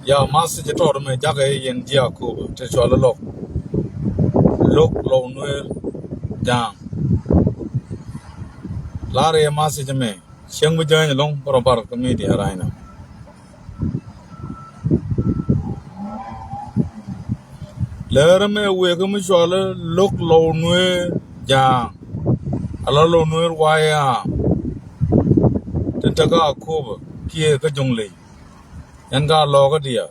ya mas je to me jaga yen dia ko te chwala lok lo nuer jang lare mas je me cheng bu jan long par ko me dia raina lere me we ko me chwala lok lo nuer jang ala lo nuer waya te taga ko kie ka jongle yan ga lo ga dia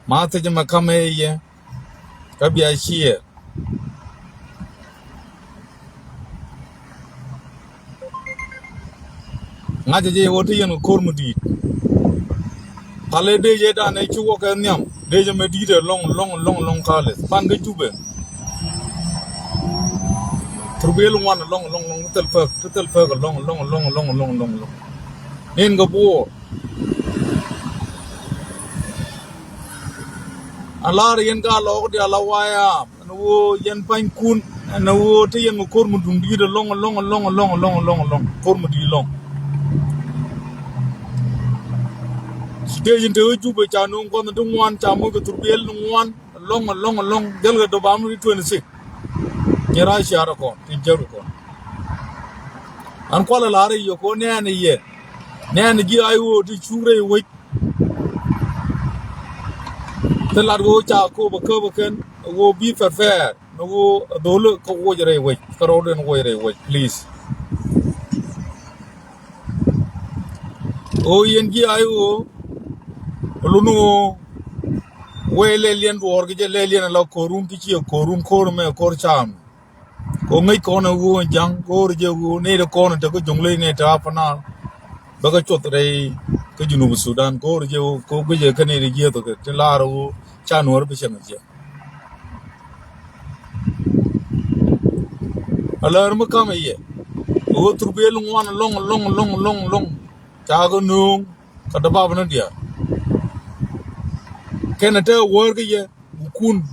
ma te je ma kame ye ka bia chie nga je wo te yen ko mu di pale de je da ne chu wo ka nyam de je me di de long kale pan ga jube turbel wan long tel fa long nen ga bo alar yen ga lo de ala waya no yen pan kun no te yen ko mu dum di de long ko mu di long de yin de jube cha no ko no wan cha mo ga turbel wan long del ga do ba mu 26 nyara shara ko tin jaru ko an kwala lare yo ko ne ye ne gi ayo ti chure we te lar go cha ko ba ken go bi fair no go dole ko go jere we ko ro den go jere we please o yen gi ayo lunu we le lien wor gi le lien la ko rum ti ci ko rum ko me ko cham ko ngai ko na go jang ko je go ne de ko na te ko jungle ne ta pa na ba ga chot re ko junu Sudan ko je ko je ka ne je to ke te la ro cha nor bi chen je alar ma kam ye o turbel ngwan long ta go nu ka da ba na dia ken te wor ge ye kun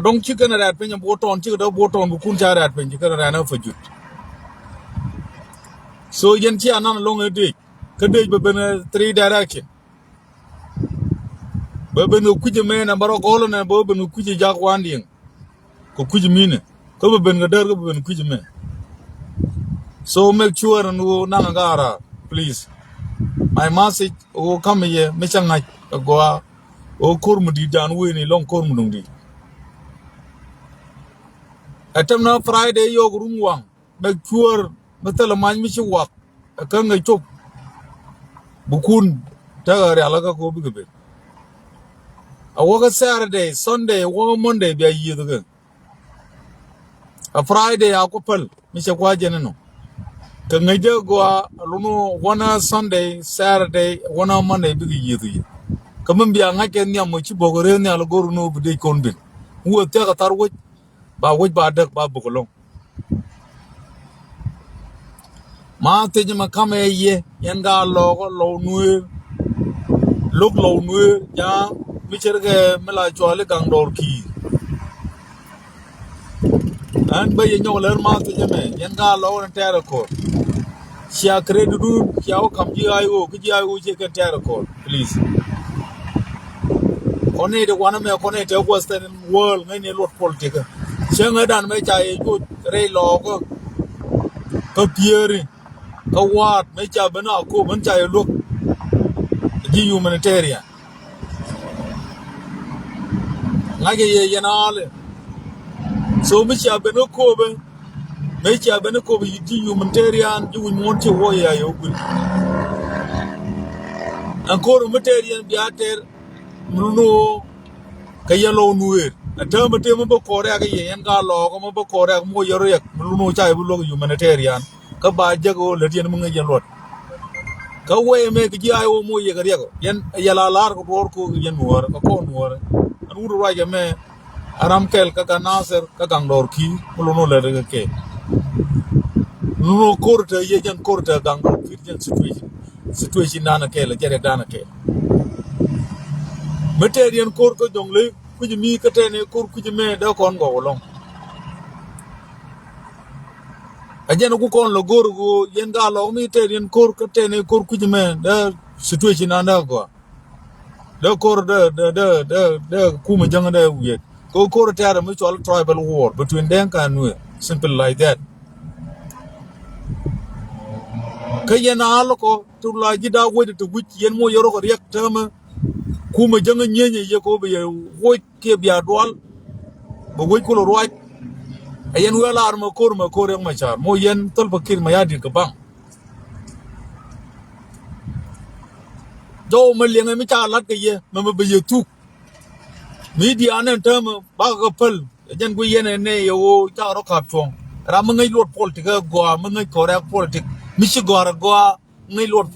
dong ci kana rat pe nyam boton ci do boton bu kun cha rat pe ci kana rana fa jut so yen ci anan long de ka de be ben 3 direction be ben ku je me na baro ko na be ben ku je jak wanding ko ku je mine ko be ben ga der ko be ben ku je me so make sure and wo na ngara please my message o come here me changa go o kurmu di dan we ni long kurmu dum di atam na Friday yo rum wang make sure betal man mi ci wak ka nga chop bukun ta ga ala ka ko bi be a woga Saturday Sunday wo Monday bi yi do a Friday a ko pal mi ci kwa jene no ka nga je go luno wana Sunday Saturday wana Monday bi yi do ka mun biya nga ken nyam ci bogore ne ala goru no bi de kon bin wo te ka tar wo ba dak ba bukolong ma te ma kame ye yan ga lo nuer lok lo nuer ja mi cherge mela chwale gang dor ki an ba ye nyol er ma te me yan ga lo na tere ko sia credu du sia o kam ji ayo ki ji ayo je ka tere ko please one de wana me kone te western world ngai ne lot politika chenga dan me cha ye ko re lo ko pieri ka wat me cha bana ko ban cha ye lok ji humanitarian ngage ye yanale so me cha bana ko be ji humanitarian ji won mon che wo ya yo gun encore humanitarian biater muno kayelo nuer atama te mo ko re ga ye yan ga lo ko mo ko re mo yoro yak muno cha bu lo humanitarian ka ba jago le dien mo ngi lot ka we me ki ayo mo ye ga rego yen yala lar ko dor ko yen war ko war an wuru wa ga me aram kel ka naser ka gang dor ki mo no le ga ke no korte ye jan korte gang dor ki jan situation nana ke le jere dana ke materian kor ko jongle kuji mi katene kur kuji me da kon go long ajen ku kon lo gor go yen ga lo mi te yen kur katene kur kuji me da situation anda go da kor da kuma janga da wiye ko kor ta da mutual tribal war between Denka and Nuer simple like that kayen alko to la jida wede to which yen mo yoro ko riek tama kuma janga nyenye ye ko be wo ke biya dwal bo wo ko ro ayen wela ar ma kor yang machar mo yen tol bakir ma yadi ka bang do ma lenga mi ta lat ke ye ma be ye tu media nan tama ba ka pal jen go yen ne yo ta ro kap chong ra ma ngai lot politik go ma ngai korek politik mi ci go ngai lot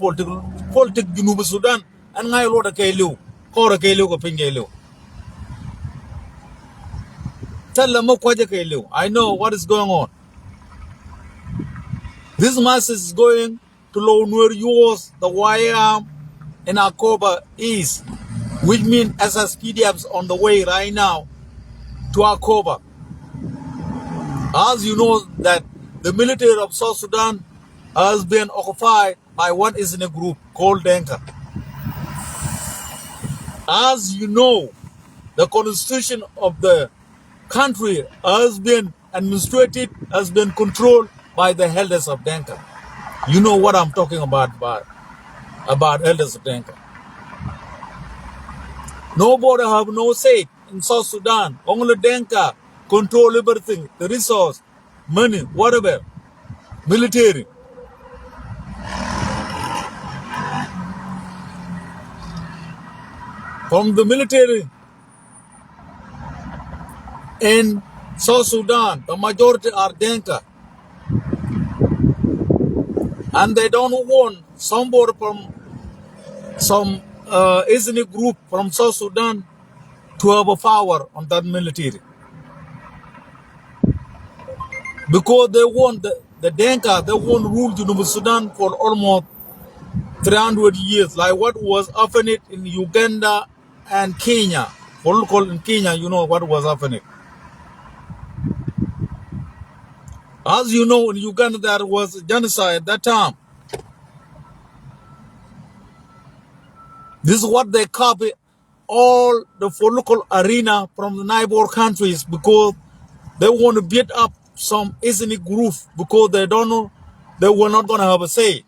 politik Junub Sudan an ngai lot ke lew ko ra ke lew ko pinge lew tell mo ko je ke lew I know what is going on. This mass is going to Low Nuer Youth, the YM in Akoba East, which means SSPDFs on the way right now to Akoba. As you know that the military of South Sudan has been occupied by one ethnic group called Denka. As you know, the constitution of the country has been administrated, has been controlled by the elders of Denka. You know what I'm talking about elders of Denka. Nobody have no say in South Sudan. Only Denka control everything, the resource, money, whatever, military. From the military in South Sudan, the majority are Denka. And they don't want somebody from some ethnic group from South Sudan to have a power on that military. Because they want the Denka, they want to rule Junub Sudan for almost 300 years, like what was happening in Uganda and Kenya. Political in Kenya, you know what was happening. As you know, in Uganda there was genocide at that time. This is what they copy all the political arena from the neighbor countries because they want to beat up some ethnic group because they don't know they were not going to have a say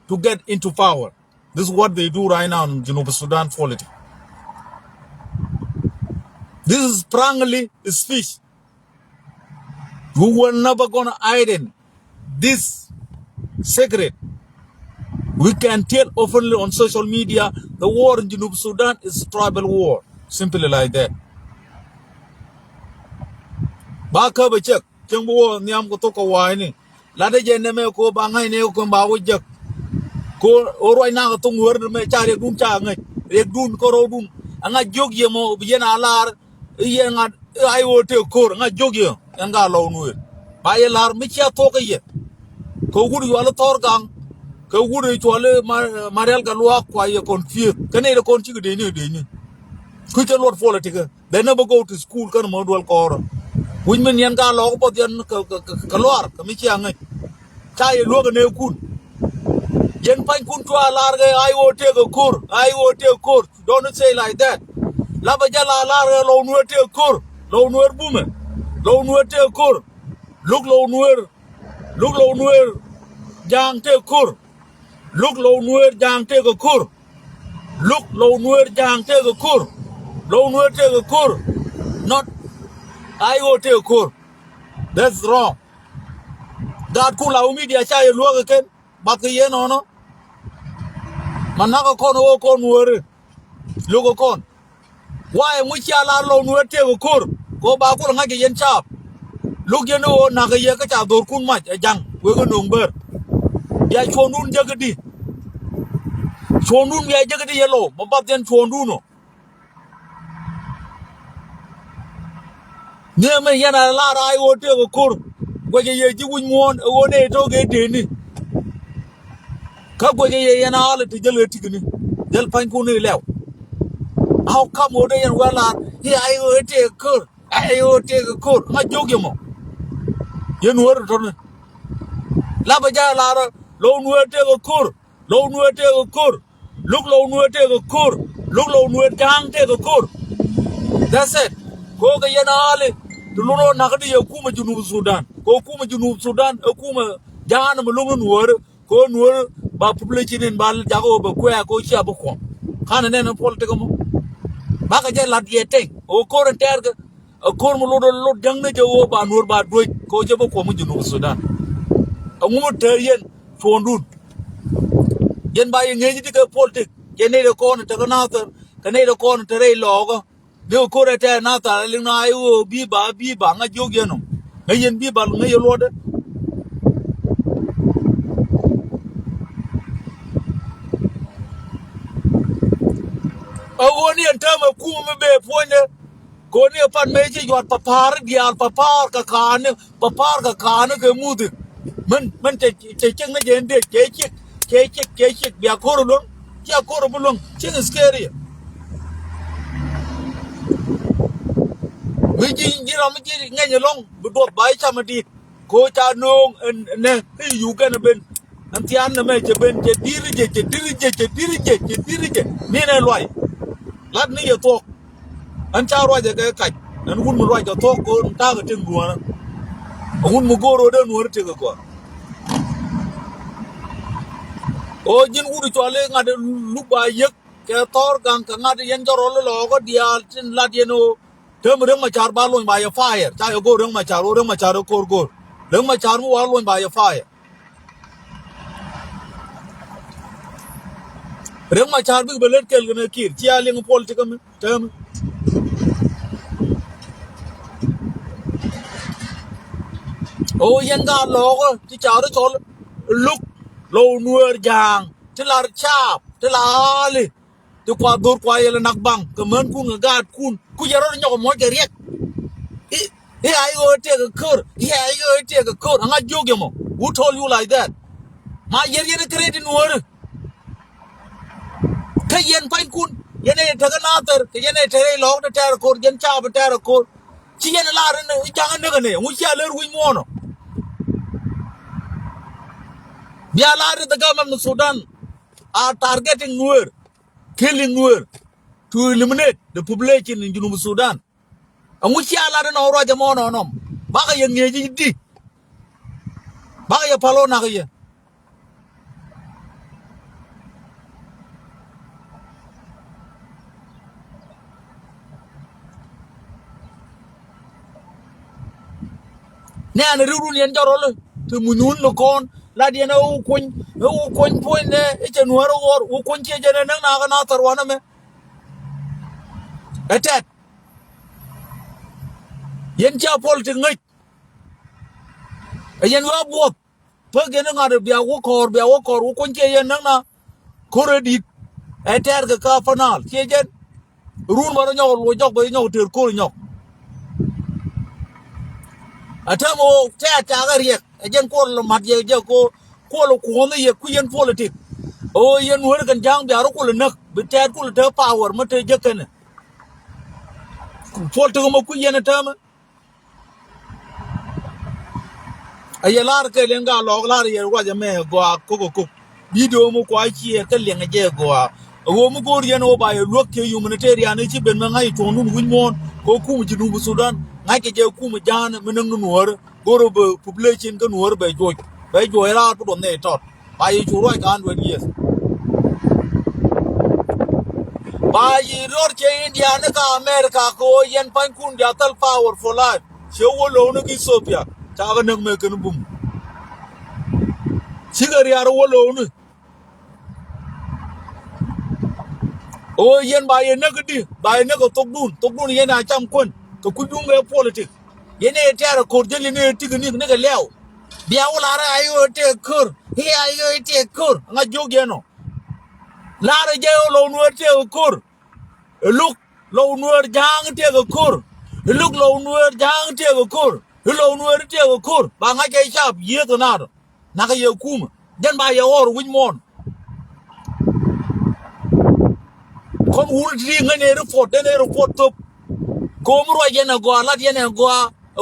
to get into power. This is what they do right now in Junub Sudan politics. This is prangly speech. We were never going to hide in this secret. We can tell openly on social media the war in Junub Sudan is a tribal war. Simply like that. Baka ba check. Chengbo niam ko to ko wai Lada jene me ko bangai ne ko ba wajak. Ko oroi na ko tung wer me chare dun cha ngai. Rek dun ko ro dun. Anga jog ye mo biena alar ye nga ai wote ko nga jog ye nga law nu. Ba ye lar mi cha to ko ye. Ko gudu wala tor gang. Ko gudu to le marial ga lwa kwa ye confuse. Kane de kon chi de ni. Ku cha lot politica. They never go to school kan mo dwal ko. Women yan ga lo ko yan ka lor ka mi chi ngai. Cha ye lo ga ne kun. Yen pan kun to alar ga ai wote ko. Don't say like that. Laba jala alar lo nu te ko. Lo nu bume. Lo nu te ko. Look lo nu jang te ko. Look lo nu jang te ko. Look lo nu jang te ko. Lo nu te ko. Not I wote ko. That's wrong. That kula media cha ye lo ken. Bak ye no. Manaka kon o kon wore. Logo kon. Why mu cha la lo nu te ko. Go ba ko nga yen chap. Look you know na ga ye ka cha dor kun ma jang. We go nong ber. Ya chonun jagadi. Chonun ya jagadi yelo. Mabat den chonun no. Near me yana la I wote ko. Go ye ji wun won one to ge de Ka go ye yana ala ti jelo tikini. Del pan ko ni lew. how come ode yan wala he ayo take a kur ayo take a kur ma jogi mo yen wor ton la ba ja la lo nu take a kur lo nu take a kur look lo nu take a kur look lo nu gang take a kur that's it ko ga yana ale dulo na ga ya kuma junub Sudan ko kuma junub Sudan kuma jana mo lungu nuwar ko nuwar ba population in bal jago ba ko ya ko cha ba ko kana ne na politika mo ba ka je lat ye teng o ko ren ter ga ko mo lo jang ne je wo ba nuwar ba do ko je ba ko mo junub Sudan ngumo te yen fondun yen ba ye ngeji ka politik yen ne ko na ta na ta ka ne ko na te re logo de ko re te na ta le na ayu bi ba nga jogye no ngayen bi ba ngayo lo de awoni entama kuma be ponye koni pan meji yot papar dial papar ka kan ke mudu man te cheng na jende ke bia korulon ya korulon ching scary miji ngira miji ngenya long do bai chamadi ko cha nong ne yu kana ben antian na me je ben je dirije ni ne loy lat ni ye to an cha roi je ka an hun mu roi to ko ta ga tin duwa hun mu goro de nuwar te ko o jin uru chole ngade lu ba yek ke tor gang ka ngade yen joro lo ko dial tin lat yeno tem reng ma char ba lon ba ya fire cha yo go reng ma char ko reng ma char mu wa lon ba ya fire reng ma char bi belet kel ne kir chia ling politika me tem o yen ga logo ti charo chol luk lo nuer jang ti lar chap ti lali ti kwa dur kwa yele nak bang kemen ku ngagat kun ku jaro nyoko mo ke riek he ayo take a kur he ayo take a kur anga joge mo who told you like that ma yer credit nuer ka yen pain kun yene taga nater ke yene tere lo de ter kur yen chap ter kur ci yen la ren jang ne ne mu ci aler wi mono the government of Sudan are targeting Nuer, killing Nuer, to eliminate the population in Junub Sudan. And we see a lot of Rajamono on them. Baga yang di. Baga ya palo na kaya. Ne an rurun yan jarolo to munun lo kon la di na u kun point ne e che Nuer or u kun che jene na na tarwana me. Etet yen cha politic ngai yen wa buot pa gen ngade bia wo kor wo kon che yen na koredit eter ka fanal che jen run maro nyaw lo jok ba nyaw ter ko nyaw atamo te ta ga riek jen ko lo mat ye ko lo ko ne ye ku yen politic o yen wor kan jang bia ro ko le nak be ter ko le power ma te jekene politic mo ku yen tama ayalar ke lenga log lar ye wa je me go ko video mo ko chi ke lenga je go wo mo go rien o ba ye lok ke humanitarian chi ben ma ngai to nun win mon ko ku mu Junub Sudan ngai ke je ku mu jan menang nuor goro be population ko nuor be jo ra to ne tot ba ye chu roi kan we yes ba ye ror ke India ne ka America ko yen pan kun ja tal power for life che wo lo ne ki Ethiopia ta ga nang me kan bum sigari ar wo lo ne o yen ba ye nagdi ba ye nago tokdun yen a cham kun to kudun ga politic yen e tera ko jeli ne tigni ne ga lew biya wala ra ayo te kur he ayo te kur nga joge no la ra je lo nu te kur look lo nu jang te kur look lo nu jang te kur lo nu te kur ba nga ke chap ye to na ga ye kuma den ba ye or win mon kon wul di ngane report dene report top ko mu ro yena go lat yena go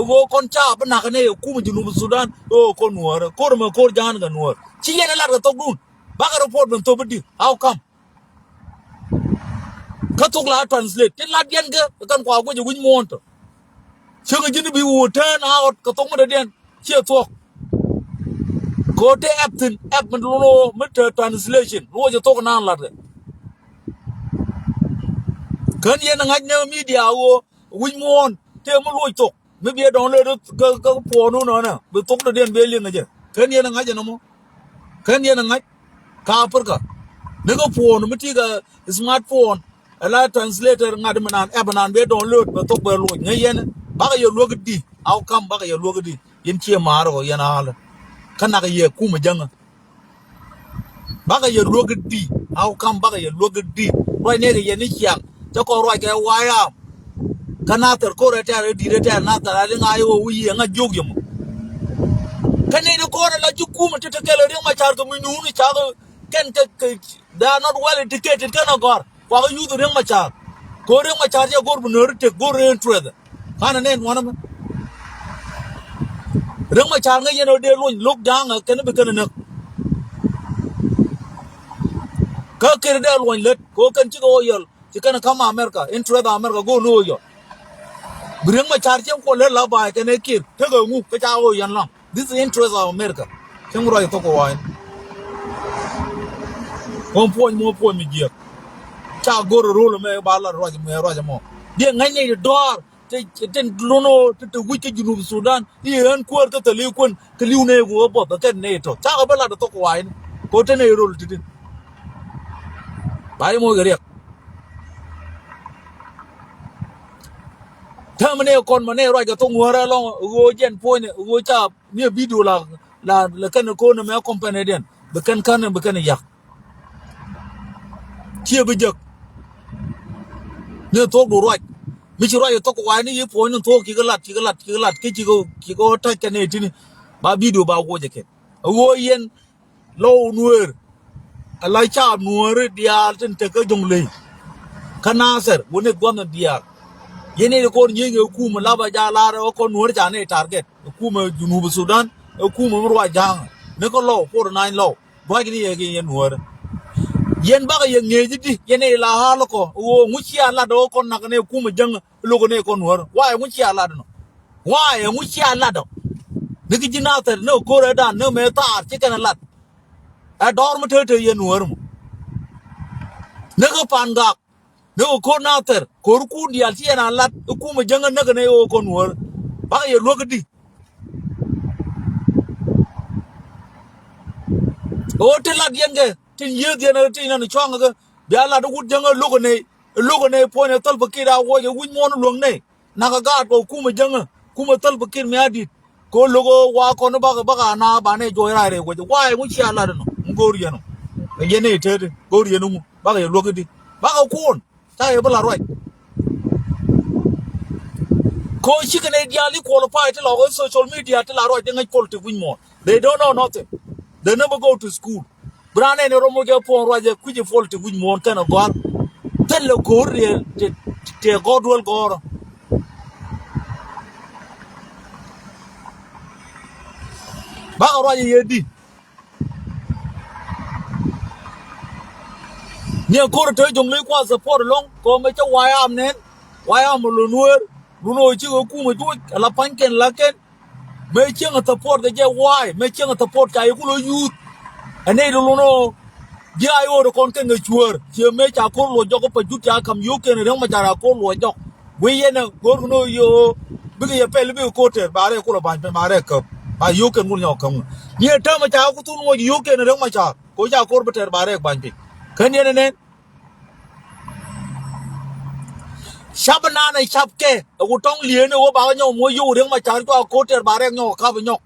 go kon cha bana kane ku mu junu Sudan o kon nuor ko ma ko jan ga nuor ci yena lat ga tok dun ba ga report ben to bidi how come ka tok la translate te lat yen ga kan ko go je win monto ci ga jini bi wo turn out ka tok ma de den ci tok ko te app man lo mit translation lo je tok nan lat kan yen ngaj ne media wo win mon te mo lo tok me bi don le ka po no no na bi tok de den be le ngaje kan yen ngaj no mo kan yen ngaj ka per ka ne ko po no miti ga smartphone ala translator ngad manan app nan be don le be tok be lo nge yen ba ga yo lo gidi aw kam ba ga yo lo gidi yen ci maro yen ala kan na ga ye ku ma janga ba ga yo lo gidi aw kam ba ga yo lo gidi roi ne ga yen ci yang cho ko roi ga waya kana ter ko reta di reta na ta la nga yo wi nga jog yum kane de ko la ju kuma te te kele ma char to minu ni cha ken ke they are not well educated kana gor wa ga yu de ma char ko re ma char ya gor bu nor te gor en tred kana ne wana re ma char nga yeno de lok dang ken be kana nak ka kere de lo let ko kan chi go yol chi kana kama America en tred America go no yo bring my charge ko le la ba ke ne ki te go ngu ka cha o yan long this is the interest of America chen ro to ko wa kon mo po mi je cha go ro me ba la ro mo de ngai ne dor te ten lono te wi ke junu Sudan ni en ko ta te li kun ke li ne go bo ta ne to cha ba la to ko wa ko te ne ro ti din ba mo gaถ้ามันเนี่ยคนมันเนี่ยเราจะต้องหัวเราลองวัวเจนพูนเนี่ยวัวจับเนี่ยวิดีโอละกันคนเนี่ยคอมพานีเดียนเบกันกันเนี่ยเบกันเนี่ยยักเชี่ยไปจักเนี่ยทุกดูร้อยไม่ใช่ร้อยทุกวันนี้ยี่พูนเนี่ยทุกกี่กลัดกี่ทักกันเนี่ยที่นี่บาวิดีโอบาวัวจะเก็บวัวเย็นโลนัวอะไรจับนัวเดียร์จนเตะก็จงเลยขนาดเสร็จวันนี้กวนเดียร์yene ko nyenge hukuma laba jala ro ko nuor jane target hukuma junub Sudan hukuma murwa jang ne ko lo for 9 lo ba gini yege yen nuor yen ba ye ngeji di yene la halo ko wo nguchi ala do ko na ne hukuma jang lo ko ne ko nuor wa nguchi ala do wa nguchi ala do ne ki jinater ne ko re dan ne me tar ti kana lat a dor mo te yen nuor mo ne ko pangak ne ko nater ko ku dial ti na lat ku ma janga na ne o ko nuor ba ye lo gadi o te lat yenge tin ye de na tin na chong ga ya la du janga lo ko ne po ne tol bakira wo ye win mon lo ne na ga ko ku ma janga ku ma tol bakir mi adi ko logo wa ko no ba na ba ne jo ra re ko wa ye mu chi ala no ngor ye no ye ne te ngor ye no ba ye lo gadi ba ko kun ta ye bala roi ko shi kan ideally qualified to log social media to la roi ngai politics win more they don't know nothing they never go to school brane ne romo ge pon roi je kuji politics win more kana gor tel lo gor re te godwol gor ba roi ye diเนี่ยคนเธอจงเลยกว่าสปอร์ตลงก็ไม่จะวายามเน้นวายามลุนเวอร์ลุนโอชื่อกูมาช่วยละพันเกนละเกนไม่เชื่อสปอร์ตแต่จะวายไม่เชื่อสปอร์ตใจกูเลยยูดอันนี้ลุนโอยายโอร์คนเก่งเลยชัวร์เชื่อไม่จากคนหลวงจอกก็ไปจุดจากคำยุกเกนเรื่องมาจากคนหลวงจอกเวียนกูลุนโอโยบิกยาเปลบิวโคเตอร์บาร์เรกูละบานเป็นบาร์เรกับบายุกเกนกูเนี่ยคำเนี่ยถ้ามาจากกูตุ้นโอยุกเกนเรื่องมาจากกูจากคนไปเตอร์บาร์เรกบานเป็นkan ye ne shabna na shabke ko tong lie ne wo ba nyo mo yu reng ma chan ko ter ba reng nyo ka ba nyo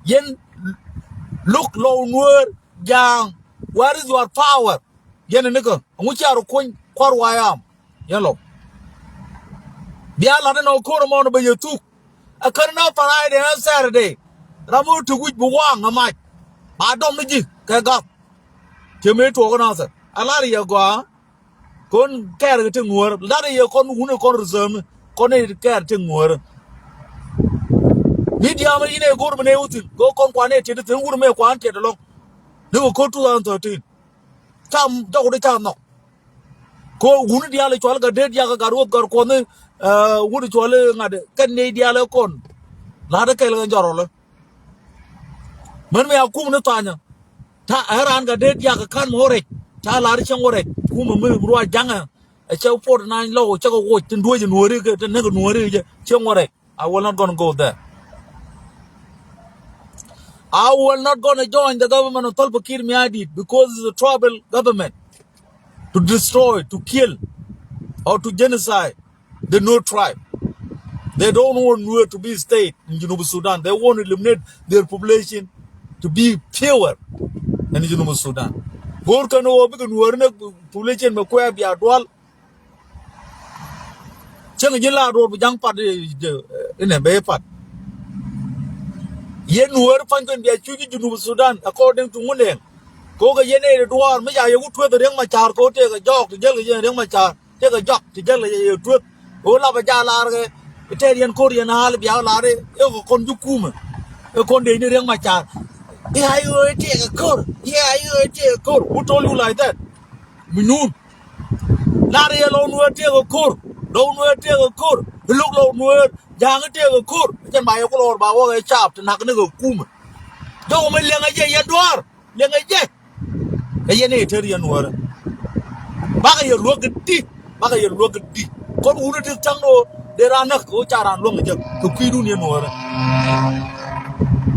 yen look low nuer yang where is your power yen ne ko mu cha ro kun kwar wa yam yen lo bia la no ko mo no ba yetu a kan na Friday and Saturday ramu tu gu bu wang ma ba dom ni ji ka ga ke me to ko na sa ala ri ya gwa con kẻ cái tiếng ngùa đã đây con uống con rơm con này kẻ tiếng ngùa media mà ini gor mà nêu tin go con quan này thì tiếng gor mà quan thì đó nếu có 2013 chăm đâu đấy chăm nó có uống đi ale chọn cái đợt ya cái garup gar con này uống chọn cái ngade cái này đi ale con là cái cái lần jaro了 mình mới aku nó tanya ta heran cái đợt ya cái kan more ta là chăng more cũng mình bro janga cháu phốt nine lâu cháu có quay trên đuôi trên núi cái trên cái núi chứ chăng more I will not gonna go there. I will not gonna join the government of Salva Kiir Mayardit because it's a tribal government to destroy, to kill, or to genocide the Nuer tribe. They don't want Nuer to be a state in Junub Sudan. They want to eliminate their population to be pure in Junub Sudan. Bor kano obi kan Nuer na population ma kwa bi adwal. Chang jila ro jang pat ine be pat. Yen Nuer fan kan bi chu Junub Sudan according to Muneng. Ko ga yene duar ma ya yu twa de ma char ko te ga jok te jel ga de ma char te ga jok te jel ga twa o la ba ja la ga te yen ko yen hal bi la re e ko kon ju kuma e kon de ni ma char e ayo te ga kor e ayo te kor who told you like that minun la re lo nu te ga kor lo nu te ga kor look lo nu ja ga te ga kor chen ba yo ko lor ba wo ga chap te nak ne ga kuma do ma le ga ye duar le ga ye cái này thì riêng nuôi bác ấy luộc cái đi con uống được trắng đồ để ra nước có chả ra luôn cái chứ cực kỳ đun nhiên nuôi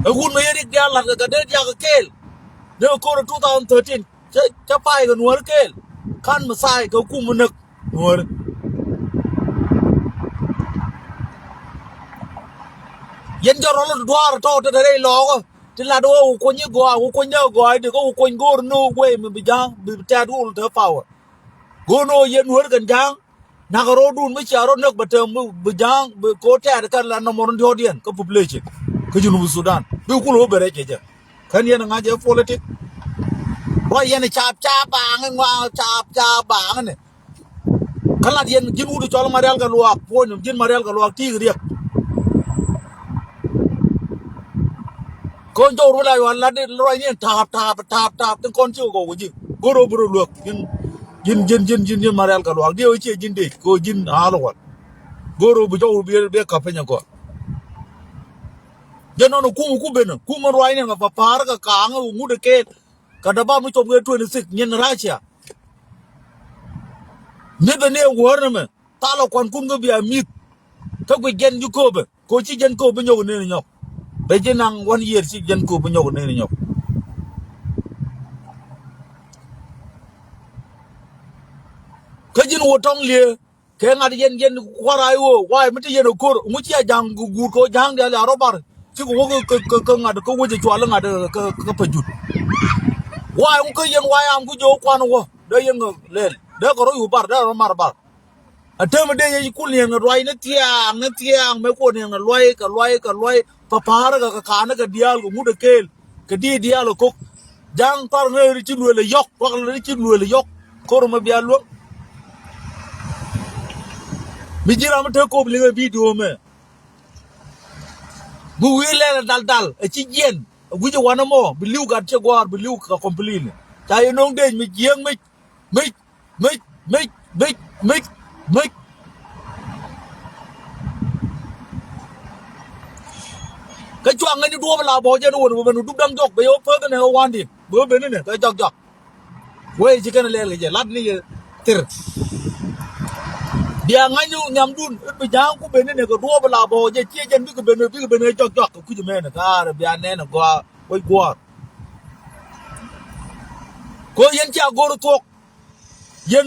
uống mấy cái kia là cái đấy cái kêu nếu cô là 2013 chắc phải cái nuôi kêu khăn mà sai cái cung mà nước nuôi dân cho nó là đoa to từ đây lo thì là đồ có như gọi thì có quanh go no way mà bị giang bị cha đu thở phào go no yên nuôi gần giang na cái road đun mới chả road nước bờ tường bị giang bị cố cha cái là nó mòn đi điên cái population cái Junub Sudan bị cuốn hút bể chứ cái này là ngay giờ politics rồi yên này chap bang ngoa chap bang này cái là yên dân udah cho Marial cái luộc phôi dân Marial cái luộc ti cái điệp con trâu lại hoàn là rồi như thạp từng con chưa có gì bro luộc dân Marial cả luộc điều chỉ dân đi cô dân alo bro bây giờ bia cà phê nhau co dân nó cũng bên cũng mà rồi này mà phá cái cảng ở ngũ được cái cả đám mới chụp cái chuyện này nhân ra chứ nếu bên này war này ta là quan cũng cái bia mít các cái dân du cốp cô chỉ dân cốp bên nhau này nhau bây giờ năng 1 year chỉ dân cốp bên nhau này nhau cái dân vô trong lìa cái ngài dân qua lại vô ngoài mấy cái dân ở cô mấy cái giang gu cô giang để là robar chứ cũng cái ngài có vô chùa là ngài cái phải chụp ngoài ông cái dân ngoài ông cứ vô quan vô đây dân lên đây có rồi bar đây robar bar ở đây mà đây cũng liền rồi nó tiang mấy con liền cái loay papar cái khán cái dial của mua được cái đi dial của cô giang par người đi nuôi là yok hoặc là đi nuôi là yok cô mà bial luôn bây giờ làm thế cô lấy video mà bùi lên là dal chỉ yên bây giờ wanna more believe gạt cho qua believe cả complete tại nông đến mình giếng mấy cái choàng này đua là bỏ cho nó mình đúc đâm dọc bây giờ phơi cái này hoàn đi bữa bên này cái dọc quay chỉ cái này là cái lát này tир dia nganyu nyam dun be jang ku bene ne ko do bala bo je che jen bi ko bene jok ku je mena ka be ane na gwa oi gwa ko yen cha go tok yen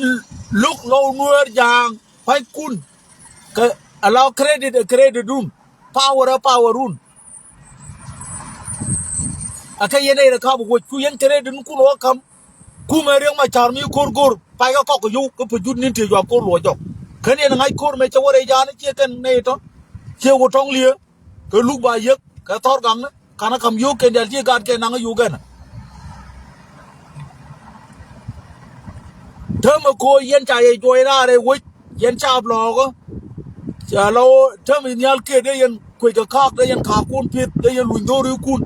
luk lo nuer jang phai kun ka allow credit dun power run aka yen ne ka bo ku yen credit dun ku lo kam ku me reng ma char mi gor pai ka ko yu ko pujut nin te jwa ko lo jok cái này là ngay cột mấy cháu ở đây ra nó chia cái này đó chia một trong lia cái lúc bà giấc cái thor gắng đó cái nó cầm vô cái đèn chia gạt cái năng vô cái này เธอมาโกยเย็นใจจอยได้เลยวิเย็นชาบหลอกจะเราเธอมีเนื้อเกลือได้ยันคุยกับข้าได้ยันขาคุณพิษได้ยันลุยโดริคุณ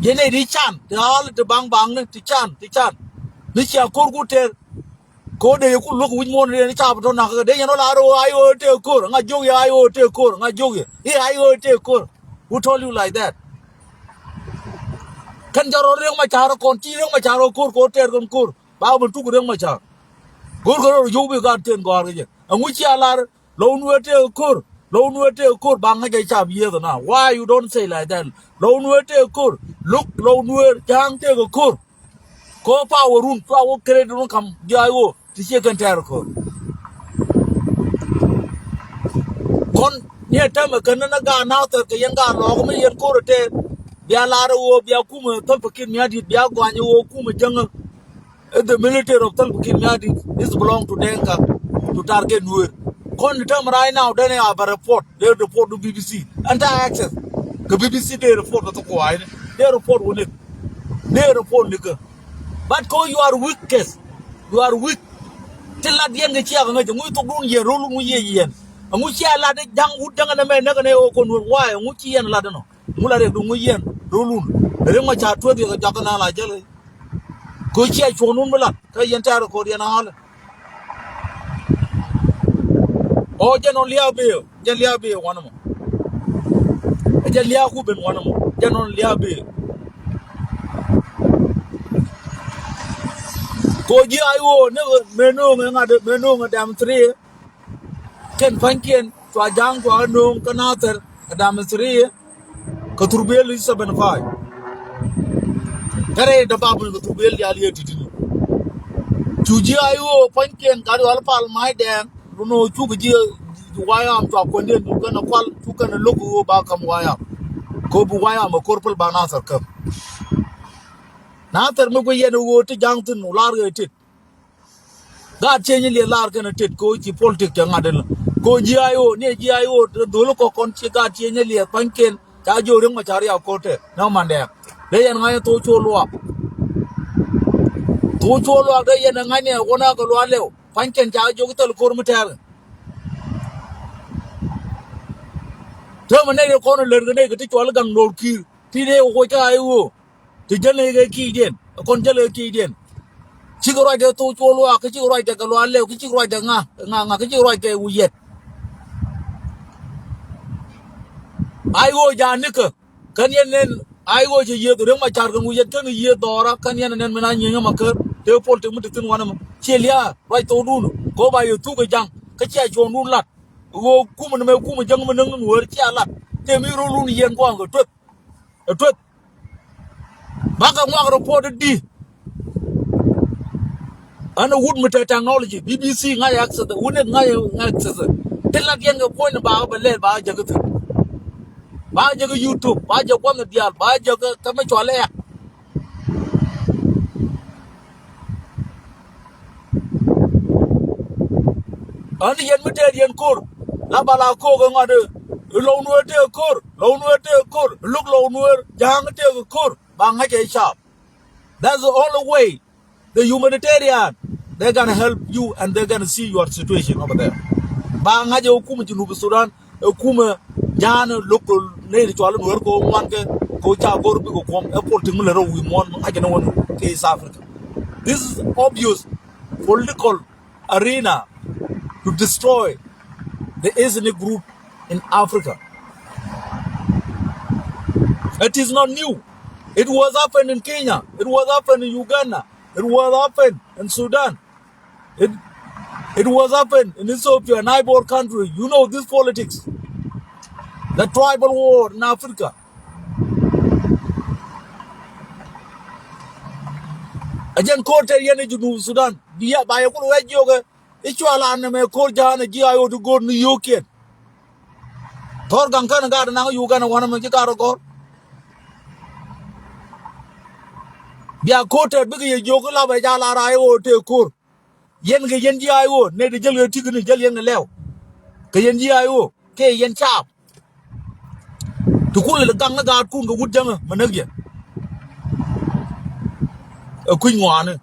ยันไอ้ดิฉันเดี๋ยวจะบางเนี่ยดิฉันนี่เชียร์กูกูเตอกูเดี๋ยวกูลูกวิ่งมอนเรียนชาบตอนนักเดี๋ยวยันเราเราไอ้โอเตอกูง่ายโยกไอ้โอเตอกูง่ายโยกไอ้โอเตอกู who told you like that ขันจะรอเรื่องมาจารคนจีเรื่องมาจารกูเตอร์กูบ้ามันทุกเรื่องมาจารกูยูบิการเตือนก่อนกันยังอันวิชาลาโลนเวเตอกูบางให้ใจชาบีเอตนะ why you don't say like that โลนเวเตอกูลุกโลนเวจางเตอกูก็ฟ้าวรุ่นฟ้าวเครดิตรุ่นคำยาโอที่เชื่อกันแท้กูคนเนี่ยถ้ามันกันนั่งการน่าจะก็ยังการหลอกไม่ยันกูเตะเบียลาร์โอเบียกูมันต้องไปกินเมียดิเบียกวานโอกูมันจังthe military of Talbukimyadi is belong to Denka to target Nuer. Come right now, then I have a report. They report to BBC. And I access. The BBC they report to Kuwait. They report on it. They report nigga. But call you are weak case. You are weak. Till at the end the chair and the Mutu Ye Rulu Yen. And we share la de young wood young and a man never know why and Muchi and Ladano. Mulare Dumuyen, Rulun. The Rimacha 20 the Jaganala jelly. Go check for Numala, Kayantara Korean Hall. Oh, General Liabe, one more. General Liabe, one more. General Liabe. Go Gio, never Menung, Madame 3. Ken Funkin, to a young to a known Kanater, Madame 3. Coturbel is 7-5. Kare the Bible to build the allier to do. Chujio, Punkin, Gadualpal, my dam, Bruno, Chuji, Wayam, to a condemn, you can call, you can look back on Wayam. Kobu Wayam, a corporal banasa come. Nathan Muguyan to Johnson, larger tit. God changing the larger tit, go to politics, young Adel. Go Gio, near Gio, the Doloco Conchi, God changing a Punkin, Tajo Rimacharia Cote, no man there. They and I told you lock. Told you lock, they and I want to go to Aleo. Punkin charge you to the Cormatel. Terminate the corner, let the negative to Algan no key. Tide Waka, the general key in, a congelar key in. Chico right there told you lock, a chico right there, a chico right there, a chico right there, yet. I go Janica. Can you then? I go to year to them, my chargon, we get a year Dora, Kanyan and Menan Yamaker, they put him to one of them. Chelia, right to Run, go by your two young, Kacha John Rulat, go Kuman Kuma young word Chialat, Temiru Runi and Guang, a trip. Baka reported D. And a wood meter technology, BBC, I access the wooden access. Tell that young point about the lead by Jagatin. Ba jaga YouTube, ba jaga one dia, ba jaga kami cuale. Ani yan mete yan kor, la bala ko ngade, lawnwer te kor, look lawnwer, jang te kor, bang hai sharp. That's the only way. The humanitarian, they're gonna help you and they're gonna see your situation over there. Bang hai hukum Junub Sudan, hukum Jana local native work go one go go come airport we want I can one case Africa. This is obvious political arena to destroy the ethnic group in Africa. It is not new. It was happened in Kenya. It was happened in Uganda. It was happened in Sudan. It was happened in Ethiopia, a neighbor country. You know this politics. The tribal war in Africa. Again, court area Junub Sudan. Dia by a good way yoga. It's your land and a court down a GIO to go to New York. Torgan Kanagata now you gonna want to make a go. Dia quoted big yoga by Jala Io to a court. Yen GIO, Ned Jelly Tigan Jelly and Leo. Kayan GIO, K Yen Chap. To call the Ganga Kun, the wood jammer, Managia. A queen one.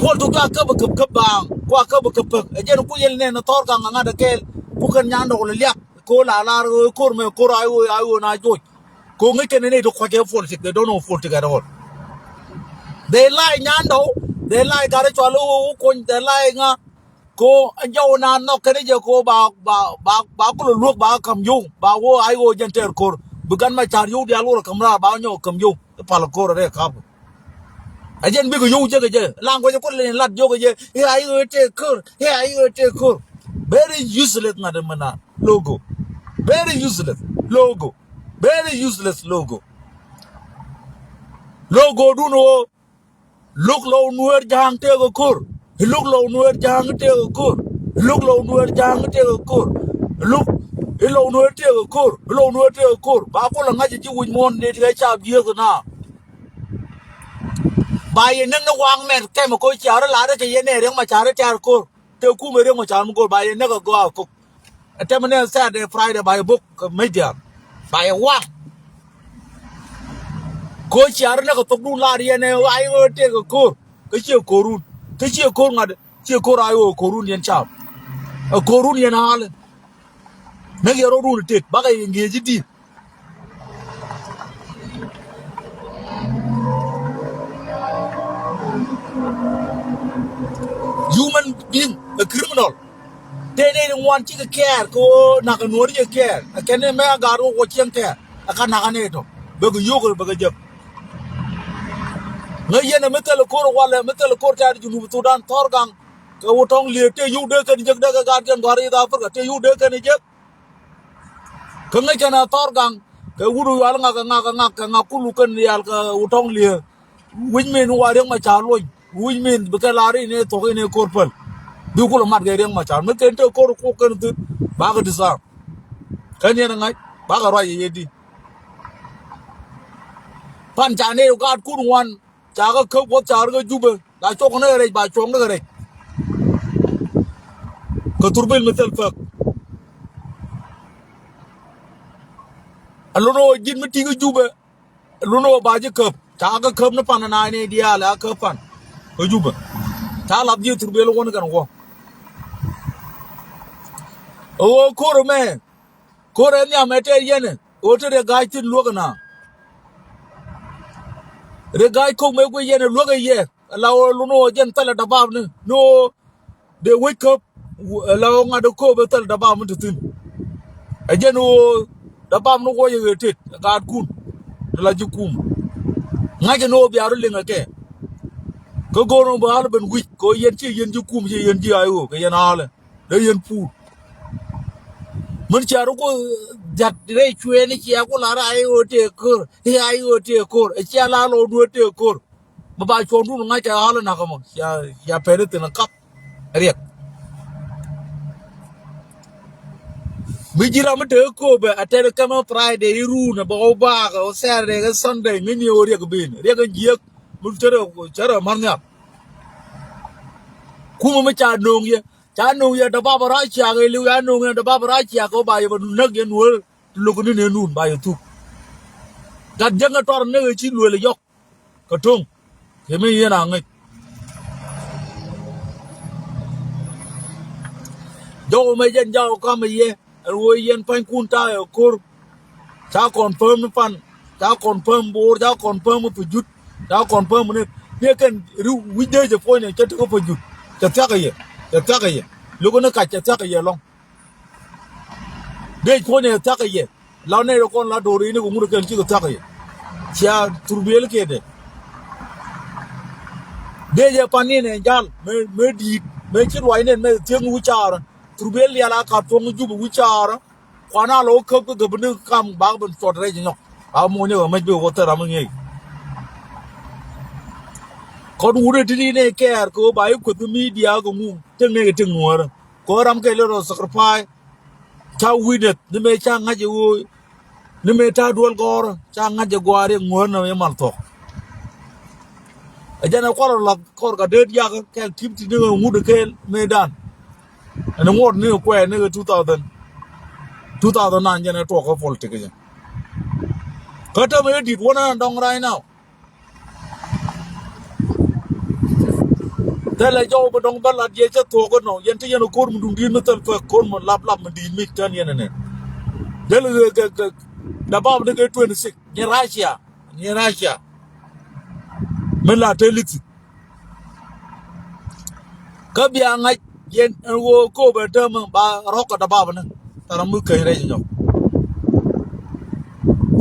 Paul to bang, Quaka a gen Puyan and a Torgang another gale, Pukan or Liak, Kola, Kurme, Kora, I will not do it. Kongikan and to quite a full they don't know full together all. They lie Nando, they lie Garachualo, they lie go and Jona no Kanaja go Bakul look back come you, Bawo, I go gentle core, began my child, you, the Alora Camra, Bano, come you, the Palacora couple. I didn't big you jagger, language of Lat Yoga, here I take cur, here I take cur. Very useless, Madam Mana. Logo. Very useless. Logo. Very useless logo. Logo do no. Look low near Jang take a cur. Look low near Jang take a cur. Look low near Jang take a cur. Look. Hello, no take a cur. Hello, no take a cur. Bapo and Magic with one day to get years now. By a number one man came a coach out a ladder to Yen, my charity core. Tell Kumarin, which I'm go by a never go out. A terminal Saturday, Friday by a book of media. By a walk. Coach out never took no lady and I will take a core. Kishio Korun. Kishio Korun, Chikorayo, Korunian child. A Korunian Harlan. Make your own take, but I engage it. Human being, a criminal. They didn't want to care, go Nakanori care. I can't remember what you care. I can't have it. But you go back. No, yen a metal core while a metal court at you to Dan Torgang. Go only tell you they can jug the guardian Gari Africa, tell you they can eject. Come make an Torgang, the Uru Alanga Nakulukan Yalka Utonglia. Which mean who are young my child, which means because Larry in a token a corporal. Do go mat getting my child, make a court cook and Baga disarm. Can you night? Baga Ray Panchane got good one. Chaga cup what Charga Juba. I talk on a by Chonga. Katurbil metal fuck. I don't know, give me Tiga Juba. I don't know about your cup. Chaga cup no pan and I need the ala cup pan. Juba. Tal up you to be one can walk. Oh, Koro man. Korania Meta Yen. Go to the guy to look now. The guy come make way and look a year. Allow Luno gentle at the bar. No, they wake up, allowing other co tell the bar to thin. Again, oh, the bar no way you take, a guard coon, the Lajukum. I can know be arling again. Go on Balban week, go yen Jukum, yen Gio, yen Arle, the yen pool. Muncharuko. That rate to any Chiacola, I will take a cur. Here I will take a cur. A child will take a cur. But by Chondu, like a Halanakamo, ya parrot in a cup. Rick. Vigilamate Kobe, a telecom Friday, Rune, Bobag, or Saturday, or Sunday, Mini or Yakabin, Regan Yak, Multero, Chara Manga. Kumamacha no ye. Chano ya the Babaracha, Luano and the Babaracha go by a nugget world to look in the noon by a two. That younger tornado chin will a yoke. Katung. Give me an Joe Majan Jow come a year, and we and Pine Kunta or Kur. Thou confirm the fun. Thou confirm board, thou confirm for you. Thou confirm it. You can we did the point and get over you. The Taka. The Taka. Look on the catch a Taka long. They point a Taka ye. Lane Rocon La Dorino, who can kill the Taka. Chia to be allocated. They Japanin and Jan, make it wine and make thing which are to be a carton Juba, which are Quana local governor come back and start raging up. Our money or maybe water among ye. Cod would it care go by with the media go move, tell me a more. Coram Keller sacrifice. Chow with it, the may chang at you, the meta dual gore, chang at the guardian one of your malto. A general quarter like Corga dead yaga can keep to do a wood kale made done. And the more new queer nigger 2009 general talk of all ticket. Cut up a did one and down right now. Tell a job don't ball at yet to go no, Yantian Kurm do Dimetal for Kurman lap and the mid Tanyan. Tell the Bob the 26, near Russia, Mela tell it. Kabia night yen and walk over term by rock at the Babana, Taramuka region.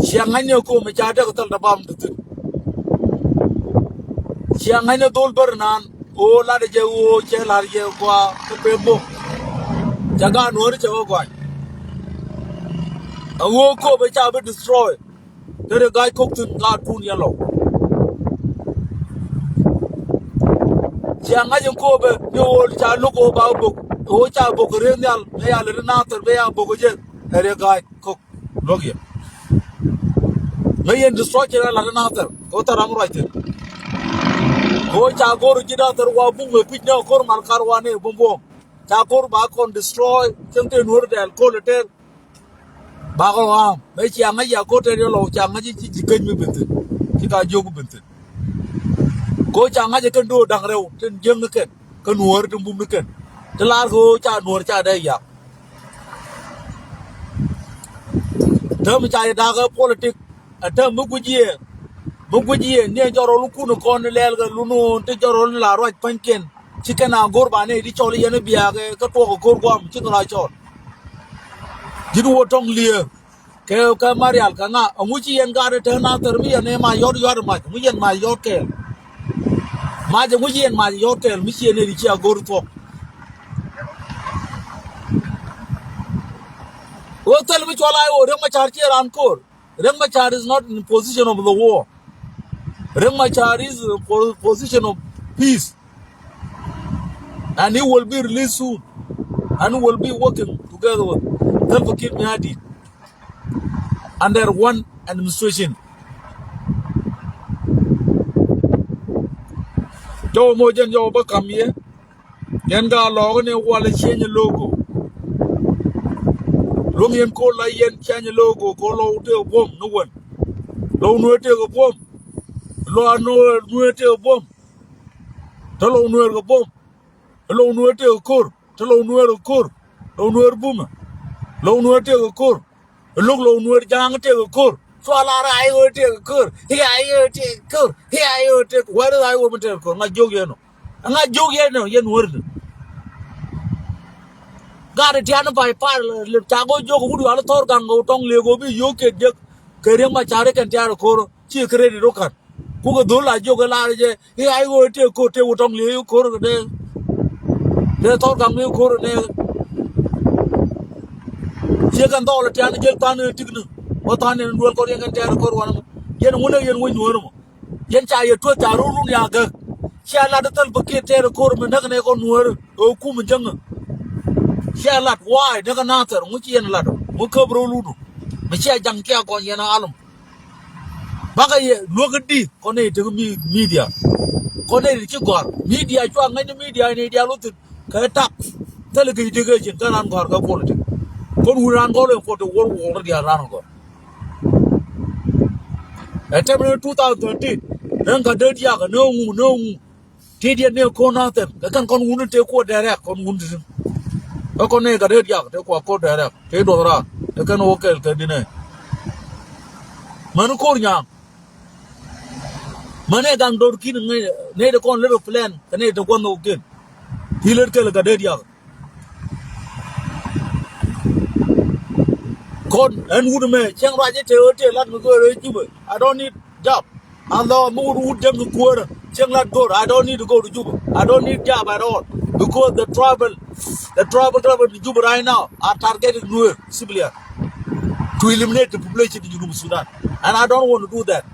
Shanghai ko Machata the bomb to Shanghai told Bernan, O Ladaje, O Chelaria, Pebo, Jagan, Woricha. A walk over Chabot destroy. Then a guy cooked in cartoon yellow. Shanghai Kobe, you old child look over book, O Chabok, Renal, Maya Renata, Maya Bogojet, and a guy cook. Look here. May destroy another. Go to Ram right. Go Chagor Gidatar Wabum, Pino Kormal Karwane, Bumbo. Chagor back on destroy, something word and call it. Bagawam, Maya go to your low Changaji, can be with it. Kita joke with it. Go Changaji can do Dangro, Jim the Ken, can word and boom the Ken. The Largo Chan or Chadaya. Term Daga politics, a term Muguji, near Jorolukuno, Cornel, Luno, Tejoron, La Right Punkin, Chicken and Gorbane, Richoli and Biaga, Kato, Gorgam, Chicken like short. Did what Tong Lear, Kelka Marial, Kana, and Muchi and got a turn after me and name my yard, me and my yacht tail. Maja Muji and my yacht tail, Michi and Richia go to talk. Well, tell me what I owe Remachar here on court. Remachar is not in position of the war. Remachar is in position of peace. And he will be released soon. And we will be working together with Telfakir Mihadi under one administration. Joe Mojan Yoba come here. Yanga Logan Walla change logo. Lumian call like Yen change logo, call out a bomb, no one. Low no take a bomb. Low no take a bomb. Tell no a bomb. Low no take a core. Tell no a core. Low no boom. Low no take a core. Look low no jang take a core. So I will take a core. Here I take a core. Here I will take where I will take a core. Not Jogiano. I'm not Jogiano, yen word. Got a Tiana by Parle, Tago Jog, who are Torgango, Tong Lego, you can just carry my Charek and Tiaracoro, she created Rokan. Pugadula, Jogalaje, here I will take a coat with only you, Coro there. They talk on you, Coro there. She can tell a Tiana Jeltan Tignu, what on and will go and Tiaracoro. Yen winner, yen win Worm. Yen Chaya Twita, Ruyaga. She allowed the Telbucket Terracoro, and Nagan on Word, O Kum Jungle. Share lot why daga natar muci yan lado muka broludu machi jangkia kon yana alum baga ye logadi kone to media kone ci gor media ci ngani media ne dia lutu ka tak tele ke dige ci kanan gor ga politik kon wuran go le photo wor wor dia ran go etem 2013 dan ka de dia ga no ti dia ne ko natar ka kan kon wunu te ko direct kon wunu Ako ne gadet yak te kwa ko direct te dora te kan wokel te dine manu ko nya mane gang dor kin ne de kon little plan ne de kon no kin hiler ke gadet yak kon en wudu me chang ra je te lat me ko re juba I don't need job and the mood would dem ko chang lat go I don't need to go to Juba I don't need job at all because the tribal government in Juba right now are targeting Nuer civilian to eliminate the population in Junub Sudan. And I don't want to do that.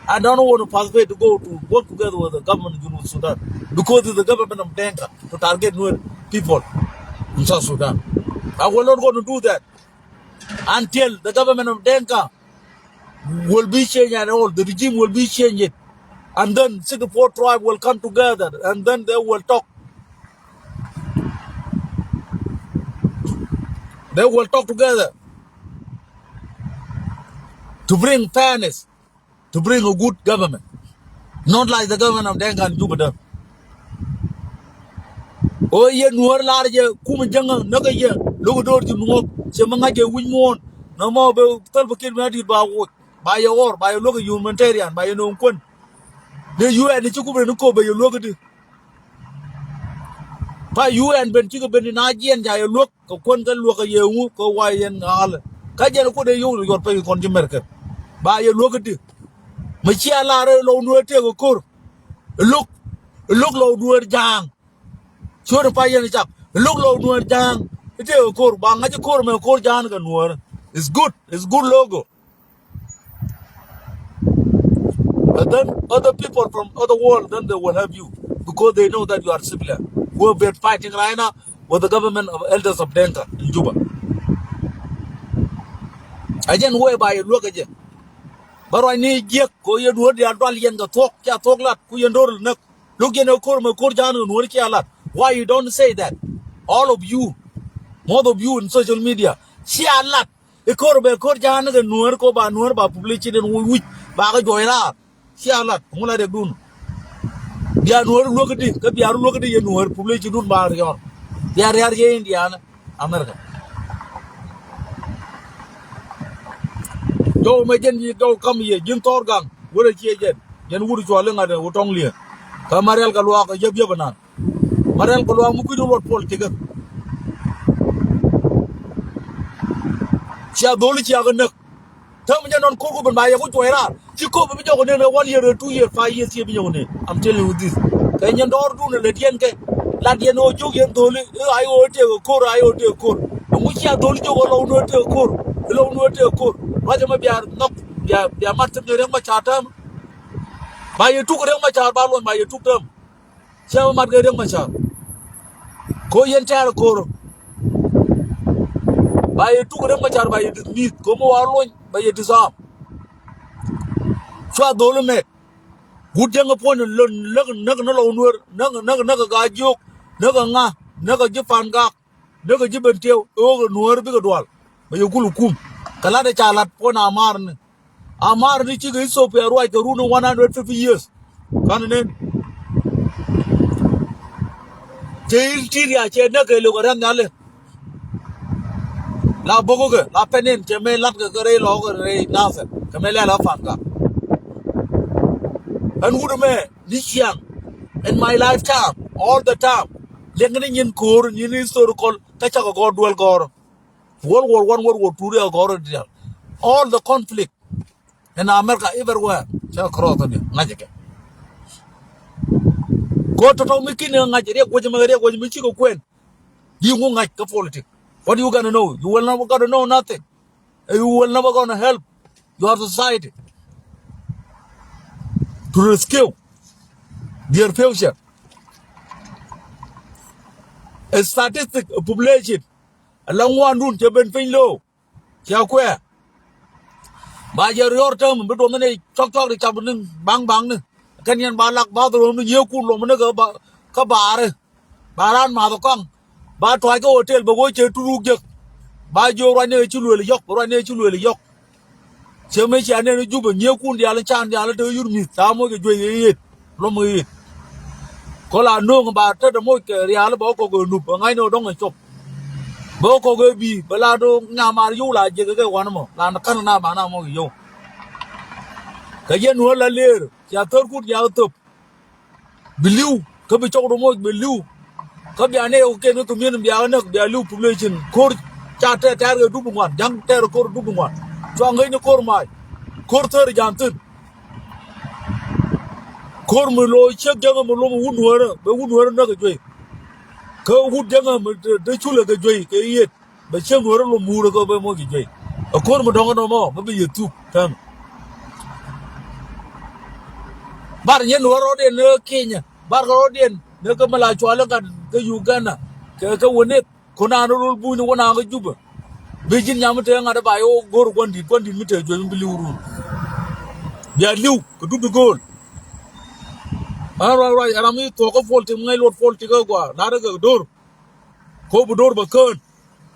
I don't want to participate to go to work together with the government of Junub Sudan because it's the government of Denka to target Nuer people in South Sudan. I will not going to do that until the government of Denka will be changed and all. The regime will be changed. And then 64 tribe will come together and then they will talk. They will talk together to bring fairness, to bring a good government. Not like the government of Denga and Juba. o ye nuor lar je kuma janga naga ye logo dor ti nuor se manga je win no mo be tal bakir ma di ba wo ba ye or ba ye logo humanitarian ba ye no kon de UN ni ku be no ko be ye logo di pa UN ben ti ko ben na jien ja ye lok ko kon ga lok ye ngu ko wa yen al ka je ko de yo yor pe kon ji merke ba ye logo di ma ci ala re lo nuor te ko kor lok lo nuor jang sure pa yen chap look lo nuor jang ite kor ba ngaji kor me kor jang ga nuor it's good logo but then other people from other world then they will help you because they know that you are civilian we've been fighting right now with the government of elders of Denka in Juba again way by look again but I need je ko ye nuor ya dal yen ga tok lat ku yen dor nak look yen kor me kor jang nuor ki alat why you don't say that all of you more of you in social media see a lot e kor be kor jana ga nuer ko ba nuer ba publicity den wi ba ga joira see a lot ngula de dun dia nuer lokati ka biar lokati ye nuer publicity dun ba yor biar yar ye India America do me jen yi do kam ye jin tor gang wala ci jen wuru to le ngade wutong li ka marial ka lwa ka yeb yebana marial ko lwa mu ku dul wat politique chia doli chia ga nak tam non ko ban ba ya ko toira ci ko be jogo ne 1 year 2 year 5 years ye bi ne I'm telling you this kay nyen dor du ne le dien ke la dien o jog yen doli ay o te ko ay o te ko mu chia doli jogo lo no te ko wa jama biar nok biar mat te re ma chatam ba ye tu ko re ma char ba lon ba ye tu tam chia mat re ma char ko yen tar ko ba ye tu ko re ma char ba ye mit ko mo wa lon ba ye disam so dole me gudeng pon lon nag no lo nuer nag ga jok nag nga nag ji fan ga nag ji bentew o nuer bi ga dwal ba ye gulu kum kala de chalat pon amar ni ci ga so pe roi to runu 150 years kan ne jeil tiria che nag lo ga ran ale la bogo ga la penen che me lat ga re lo ga re na se ka me la fan ga and would me this young in my lifetime all the time lengan yin kor yin historical kacha go god well gor World War 1 World War 2 real gor all the conflict in America everywhere cha cross ni ngajeke go to me kin ngajere go mi chi go kwen you go ngaj ka politics what are you gonna know you will never gonna know nothing you will never gonna help your society to rescue their future a statistic a population along one room to ben fin low kia kwe ba giờ yor term be do ne chok chok de chab ning bang ne kan yan ba lak ba do no ye ku lo ne ka ba re ba ran ma do kong ba toy ko hotel ba go che turu je ba jo ro ne chi lo le yok che me cha ne ju ba ye ku dia la chan dia la de yur mi ta mo ke jo ye lo mo ye ko la no ba ta de mo ke ria la ba ko go nu ba ngai no dong chop bố có cái bi bala do nhà mà yêu là gì cái quan mà là nó khăn na bà nào mà yêu cái gì nữa là liệt ya thưa cút ya tập believe cái bị chọc đồ môi believe cái bị anh ấy ok nó tụi mình bị anh ấy bị lưu population core cha tê tê cái đúc ngoan jang tê core đúc ngoan cho người nó core mai core thưa giảm tin core mình lôi chiếc jang mình lôi hút nữa cái gì cái hút jang mình để chui cái gì cái gì bây giờ người nó mua được cái mua cái gì ở core mình đâu có nó mà bây giờ tu tham bar nyen waro den ne Kenya bar waro den ne ka mala chwala ka Uganda ka wone kona no rul bu ni wona ga juba be jin nyam te ngada ba yo gor gondi mi te jo mi liwru ya liw ko dudu gol right arami to ko folti ngai lot folti ga gwa na daga dor ko bu dor ba kan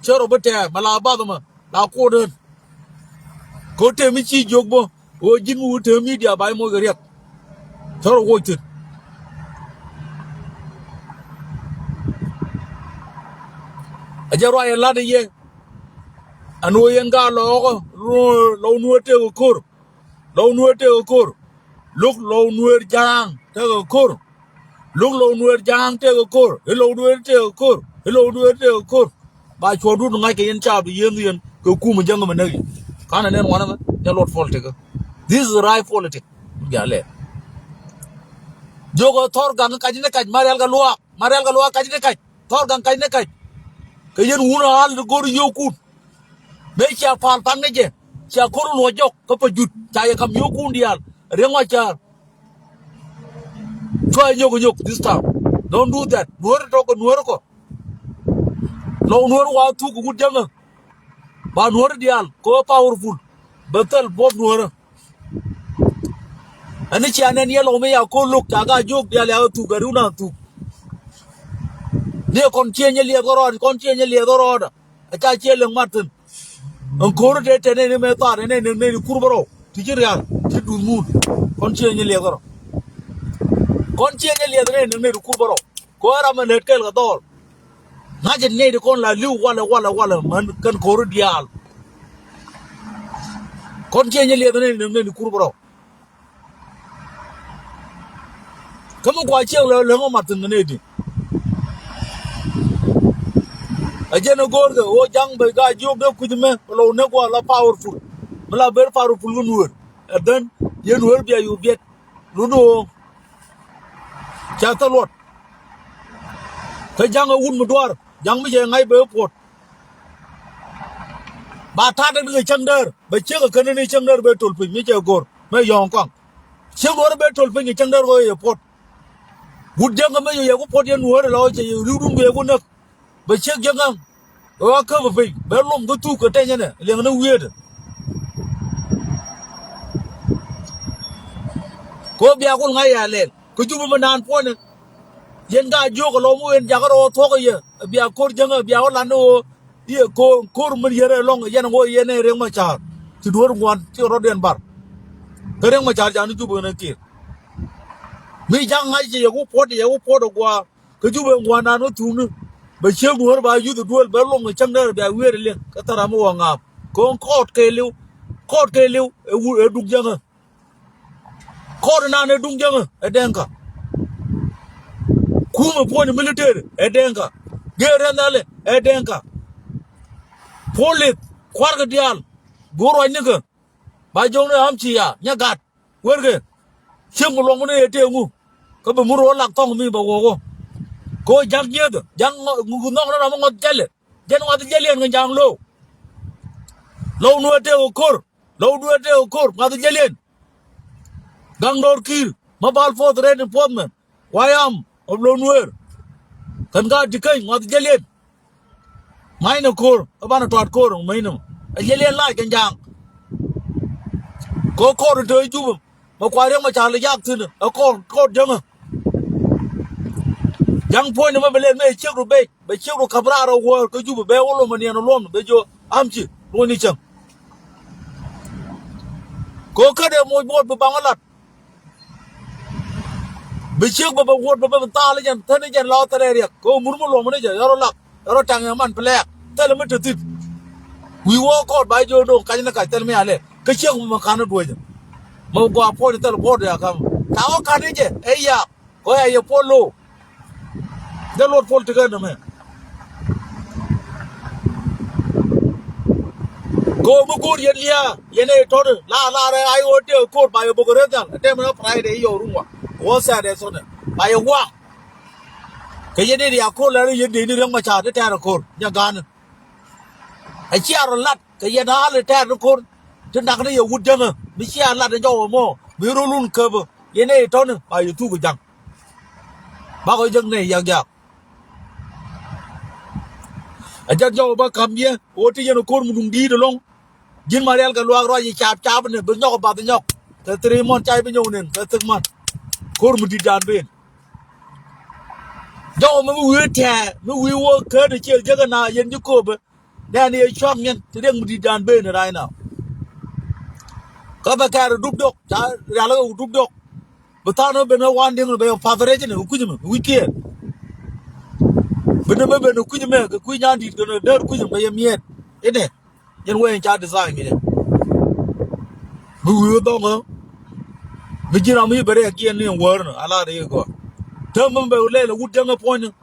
chero ba te mala ba ma la ko den ko te mi chi jogbo o jin mu te media ba mo ga riat chero wo te ajaro ay la de ye anu yen ga lo nuete kur lo nuete kur look lo nuer jang te kur look lo nuer jang te kur lo nuer te kur lo nuer te kur ba chodu ngai ke yen cha bi yen ko ku mu jang ma nagi kana nen wana ma ya lot fault ke this is right politics gale jogo thor gang ka jine kaj marial ga luwa ka jine kaj thor gang ka jine kaj ke yen wuna al gor yoku be cha pal pang ne je cha koru lo jok ko pa jut cha ya kam yoku ndial renwa cha try yok this time don't do that nuor to ko lo nuor wa tu ko jang ba nuor dial ko powerful betel bob nuor ani cha nen yelo me ya ko luk ta ga jok dial ya tu garuna tu ne kon chenye le gorod kon chenye le gorod ta chele matin on koro de tene ne me ta ne kurbaro tijirial ti du mun kon chenye le gorod kon chenye le ne kurbaro ko ara man kel ga dol na je ne de kon la liu wala man kan koro dial kon chenye le ne kurbaro kamu kwa chele le ngo matin ne di ajena gorga o jang be ga jog de kujme lo ne ko la powerful mala ber powerful nuor then yen wer bia yu biet luno chata lot ka jang un mu dwar jang mi je ngai be pot ba ta de ngi changder be che ka kan ni changder be tol pin mi je gor me yong kwang che gor be tol pin ni changder go ye pot bud jang me ye ko pot yen wer lo che yu dun be ko nak be che jang wa ka be be lom go tu ko te ne le na weird ko bia ko ngai ya len ko jubu manan po ne yen ga jo ko lo mu en jagaro to ko ye bia kor janga bia o lano ye ko kor mun yere long yen go yene reng ma char ti dor ngwan ti ro den bar reng ma char janu jubu ne ki mi jang ngai ye ko pot gwa ko jubu ngwan na no tu ne ba che ngor ba yu du dol ba long chang der bia wer len ka tara mo nga ko kot ke liu e dug janga kot na ne dung janga e denka kuma poni military edenka gerenale edenka polit kwarga dial goro nyega ba jongre amchi ya nyagat werge chengu longone etengu ko be muro lak tong mi ba gogo ko jang nyeda jang ngu nok na mo jelle jen wat jelle nga jang lo no te o kor ma jelle gang dor kir mabal fort red portman wayam of Lonuer, can God decay, what the Jillian? Mine of core, about a tot core, minum, a Jillian like and young. Go core to a jubum, Macquarie Charlie Jackson, a court younger. Young point of a village may chill to bake, but chill to Cabrara work, could you be all money and alone, but your amchi, Lunicham. Go cut a more board for Bangalat. Bishop of a word of Talian, Tanajan Lotter area, go Murmulo manager, Yorolak, Rotangaman Plak, tell him to tip. We walk out by Jodo, Kanaka, tell me, Ale, Kachak Makana Dwajan. Mogo upon the border come. Tower Kanija, Aya, where you follow. The Lord fall together, man. Go Mugur Yelia, Yene Total, La, I would do a court by a Bogoreta, a temple Friday, your room. What's that? By a walk. Kayedi, I call her, you did it much out of Terracore, Yagan. A chair a lot, Kayana, the Terracore, to Nagri, a wood jungle, Michia Lat and Joe more, Virulun cover, Yene Tony, by you two young. Bago young nay, young yak. A judge over come here, what is your corn deed along? Jim Mariel Galua, chap, and a knock about the knock. The 3 months I've been on him, the 3 months. Cormudi down bin. Don't we work the chill Jagana, Yen Jacob, then a champion to them with down bin right now. Cover carry dubdok, Ralo dubdok. But I know no one thing about favorite who could we care. But Ene me be no kunye me ke kunya dit ke no der kunye be yemiet. Ene yen we cha design ni. Bu yo do ngo. Bi jira mi bere ki ni wor no ala de ko. Te me be le le wut nga point.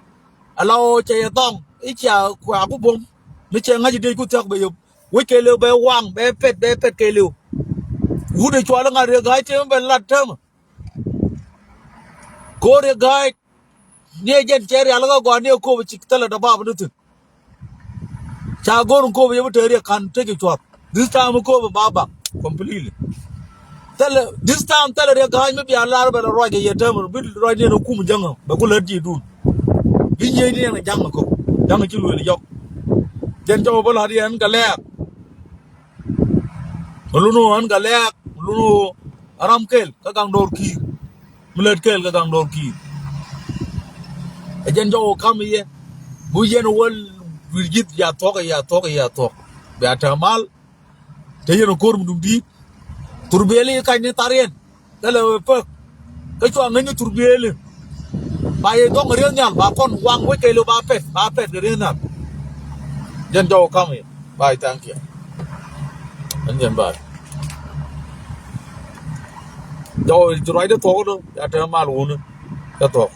Ala o che yatong. I cha kwa ku bom. Mi che ngaji de ku tak be yo. We ke le be wang be pet ke le. Wu de chwa la ngare ga te be lat tem. Ko re ga ne jen chere ala ga go ne ko chi tala da ba bu tu. Cha go ko be be tere kan take chwa. This time ko ba completely. Tell this time tell the guy maybe a lot of right here term bit right there no kum jang ba ko lerji dun bi ye ni na jang ko jang ci lu ni yok den to bo la di an galek lu no an galek lu no aram kel ka gang dor ki mulet kel ka gang dor ki e den jo kam ye bu yen wol wirgit ya to ba ta mal te yen ko dum di turbeli ka ni tarien tele pe ka cho ngani turbeli ba ye dong riêng nhau ba con quăng với cây lô ba pet cái riêng nào dân cho không vậy bài tăng kia anh dân bài rồi rồi đó thôi đó đã trở mà luôn đó thôi